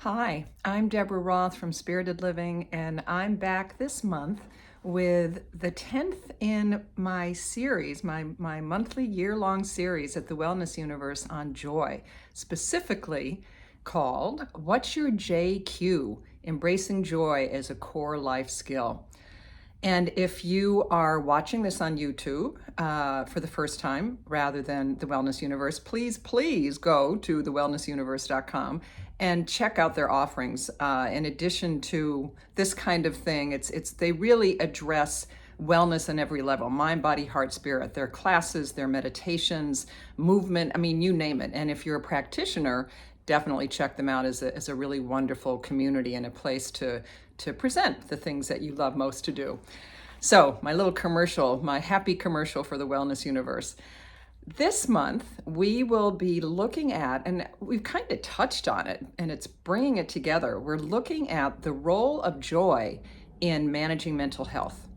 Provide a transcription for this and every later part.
Hi, I'm Deborah Roth from Spirited Living, and I'm back this month with the 10th in my series, my monthly year-long series at the Wellness Universe on joy, specifically called What's Your JQ? Embracing Joy as a Core Life Skill. And if you are watching this on YouTube for the first time rather than the Wellness Universe, please go to thewellnessuniverse.com and check out their offerings. In addition to this kind of thing, they really address wellness on every level: mind, body, heart, spirit. Their classes, their meditations, movement, I mean, you name it. And if you're a practitioner, definitely check them out as a really wonderful community and a place to present the things that you love most to do. So, my little commercial, my happy commercial for the Wellness Universe. This month, we will be looking at, and we've kind of touched on it, and it's bringing it together. We're looking at the role of joy in managing mental health.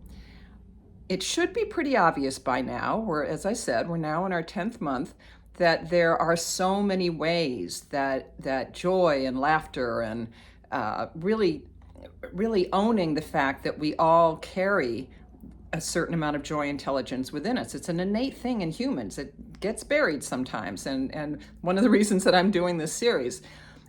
It should be pretty obvious by now, as I said, we're now in our 10th month, that there are so many ways that joy and laughter and really owning the fact that we all carry a certain amount of joy intelligence within us. It's an innate thing in humans. It gets buried sometimes. And one of the reasons that I'm doing this series,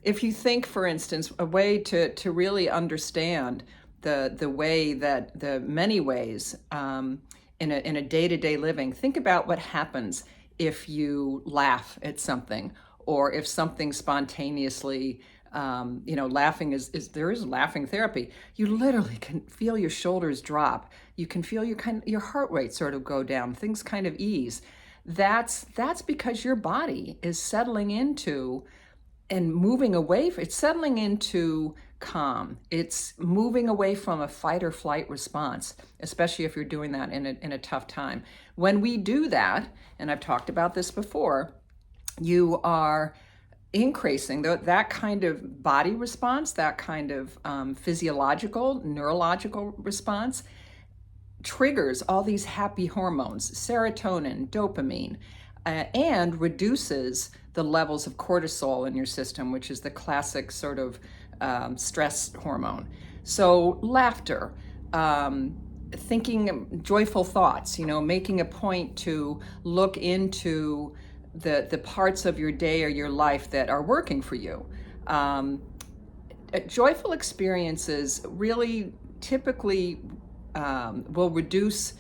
if you think, for instance, a way to really understand the way that the many ways in a day-to-day living, think about what happens if you laugh at something, or if something spontaneously, laughing there is laughing therapy. You literally can feel your shoulders drop. You can feel your heart rate sort of go down. Things kind of ease. That's because your body is settling into and moving away. It's settling into calm. It's moving away from a fight or flight response, especially if you're doing that in a tough time. When we do that, and I've talked about this before, you are increasing that kind of body response, that kind of physiological, neurological response, triggers all these happy hormones, serotonin, dopamine, and reduces the levels of cortisol in your system, which is the classic sort of stress hormone. So laughter, thinking joyful thoughts, making a point to look into the parts of your day or your life that are working for you. Joyful experiences really typically will reduce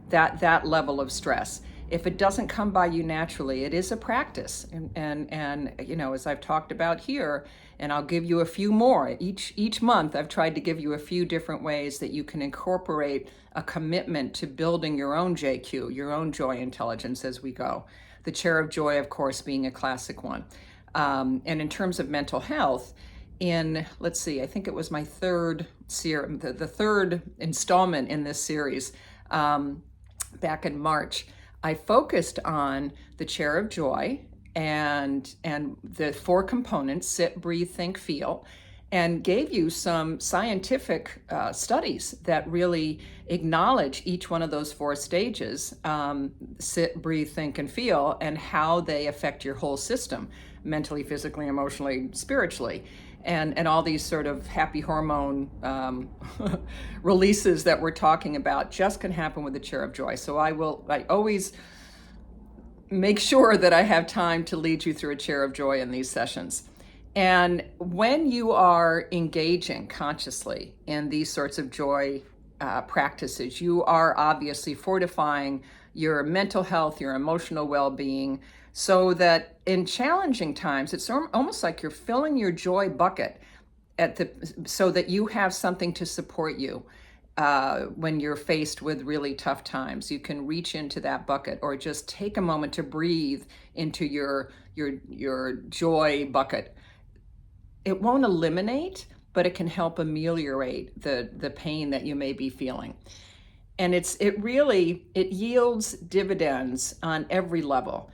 that level of stress. If it doesn't come by you naturally, it is a practice. And as I've talked about here, and I'll give you a few more. Each month, I've tried to give you a few different ways that you can incorporate a commitment to building your own JQ, your own joy intelligence as we go. The chair of joy, of course, being a classic one. And in terms of mental health, let's see, I think it was my third the third installment in this series, back in March, I focused on the chair of joy and the four components: sit, breathe, think, feel, and gave you some scientific studies that really acknowledge each one of those four stages: sit, breathe, think, and feel, and how they affect your whole system, mentally, physically, emotionally, spiritually. And all these sort of happy hormone releases that we're talking about just can happen with the chair of joy. So I always make sure that I have time to lead you through a chair of joy in these sessions. And when you are engaging consciously in these sorts of joy practices, you are obviously fortifying your mental health, your emotional well-being, so that in challenging times, it's almost like you're filling your joy bucket so that you have something to support you when you're faced with really tough times. You can reach into that bucket, or just take a moment to breathe into your joy bucket. It won't eliminate, but it can help ameliorate the pain that you may be feeling. And it yields dividends on every level.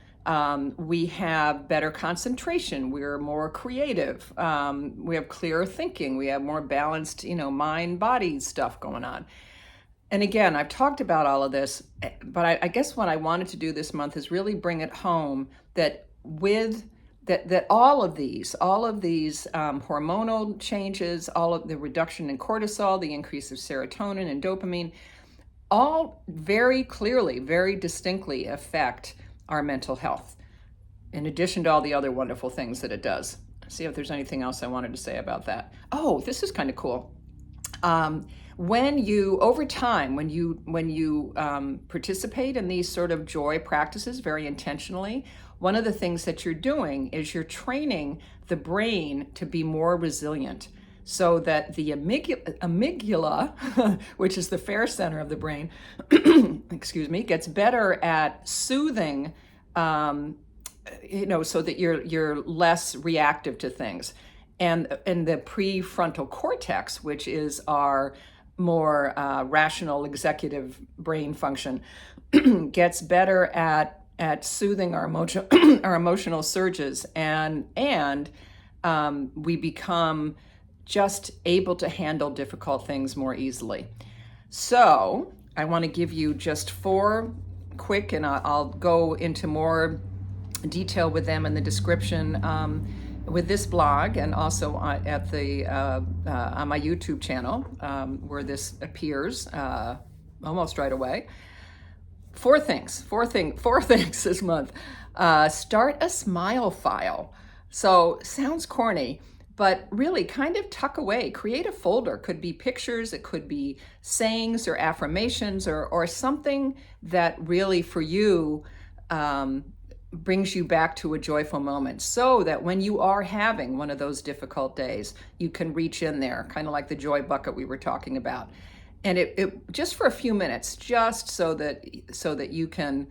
We have better concentration. We're more creative. We have clearer thinking. We have more balanced, mind, body stuff going on. And again, I've talked about all of this, but I guess what I wanted to do this month is really bring it home that with that all of these hormonal changes, all of the reduction in cortisol, the increase of serotonin and dopamine, all very clearly, very distinctly affect our mental health, in addition to all the other wonderful things that it does. See if there's anything else I wanted to say about that. Oh, this is kind of cool. When you, over time, when you participate in these sort of joy practices very intentionally, one of the things that you're doing is you're training the brain to be more resilient, so that the amygdala, which is the fair center of the brain, excuse me, gets better at soothing, so that you're less reactive to things. And the prefrontal cortex, which is our more rational executive brain function, gets better at soothing our emotional surges, and we become just able to handle difficult things more easily. So I want to give you just 4 quick, and I'll go into more detail with them in the description with this blog, and also at the on my YouTube channel where this appears almost right away. 4 things this month. Start a smile file. So sounds corny, but really kind of tuck away, create a folder. Could be pictures, it could be sayings or affirmations, or something that really for you brings you back to a joyful moment, so that when you are having one of those difficult days, you can reach in there, kind of like the joy bucket we were talking about. And it just for a few minutes, just so that you can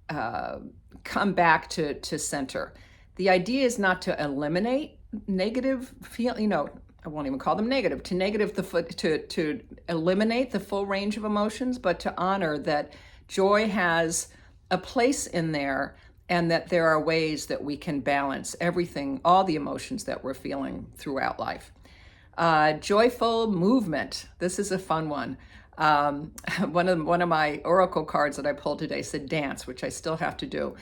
come back to center. The idea is not to eliminate negative feel, I won't even call them negative, to eliminate the full range of emotions, but to honor that joy has a place in there, and that there are ways that we can balance everything, all the emotions that we're feeling throughout life. Joyful movement. This is a fun one. One of my oracle cards that I pulled today said dance, which I still have to do.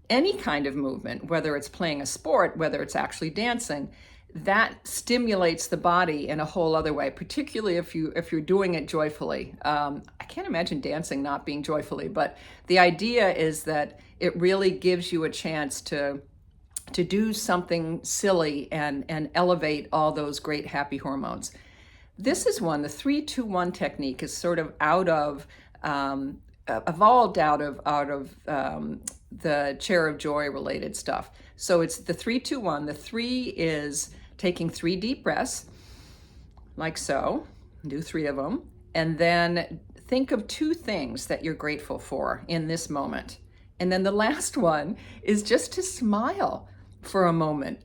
Any kind of movement, whether it's playing a sport, whether it's actually dancing, that stimulates the body in a whole other way, particularly if you're doing it joyfully. I can't imagine dancing not being joyfully, but the idea is that it really gives you a chance to do something silly and elevate all those great happy hormones. This is one, the 3-2-1 technique is sort of evolved out of the chair of joy related stuff. So it's the 3-2-1. The 3 is taking 3 deep breaths, like so, do 3 of them, and then think of 2 things that you're grateful for in this moment. And then the last one is just to smile for a moment.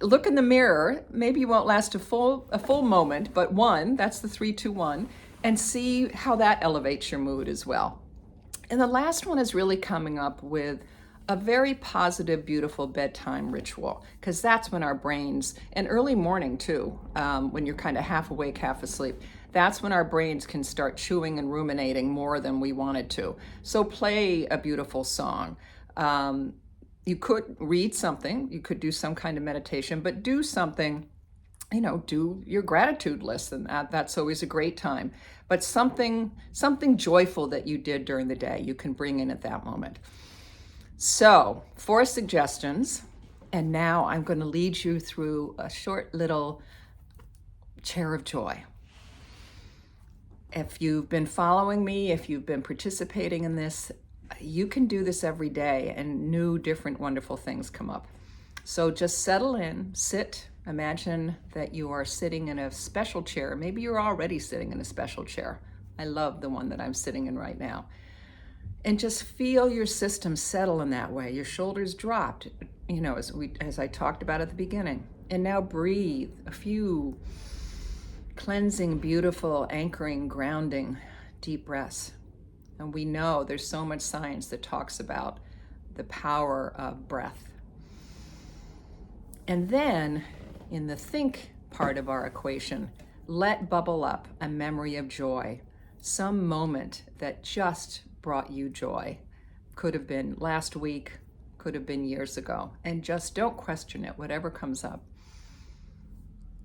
Look in the mirror. Maybe you won't last a full moment, but that's the 3-2-1, and see how that elevates your mood as well. And the last one is really coming up with a very positive, beautiful bedtime ritual, because that's when our brains, and early morning too, when you're kind of half awake, half asleep, that's when our brains can start chewing and ruminating more than we wanted to. So play a beautiful song. You could read something, you could do some kind of meditation, but do something, do your gratitude list, and that's always a great time. But something joyful that you did during the day, you can bring in at that moment. So 4 suggestions, and now I'm going to lead you through a short little chair of joy. If you've been following me, if you've been participating in this, you can do this every day and new, different, wonderful things come up. So just settle in, sit, imagine that you are sitting in a special chair. Maybe you're already sitting in a special chair. I love the one that I'm sitting in right now. And just feel your system settle in that way. Your shoulders dropped, as I talked about at the beginning. And now breathe a few cleansing, beautiful, anchoring, grounding, deep breaths. And we know there's so much science that talks about the power of breath. And then in the think part of our equation, let bubble up a memory of joy, some moment that just brought you joy. Could have been last week, could have been years ago. And just don't question it, whatever comes up.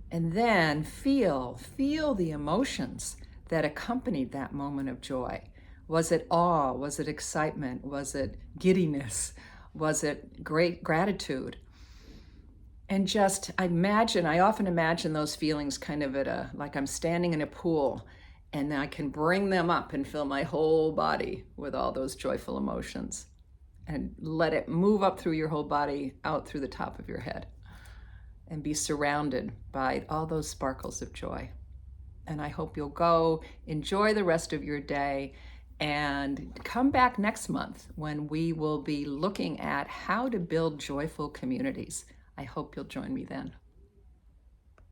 And then feel the emotions that accompanied that moment of joy. Was it awe? Was it excitement? Was it giddiness? Was it great gratitude? And just I often imagine those feelings kind of like I'm standing in a pool, and I can bring them up and fill my whole body with all those joyful emotions and let it move up through your whole body, out through the top of your head, and be surrounded by all those sparkles of joy. And I hope you'll go enjoy the rest of your day and come back next month when we will be looking at how to build joyful communities. I hope you'll join me then.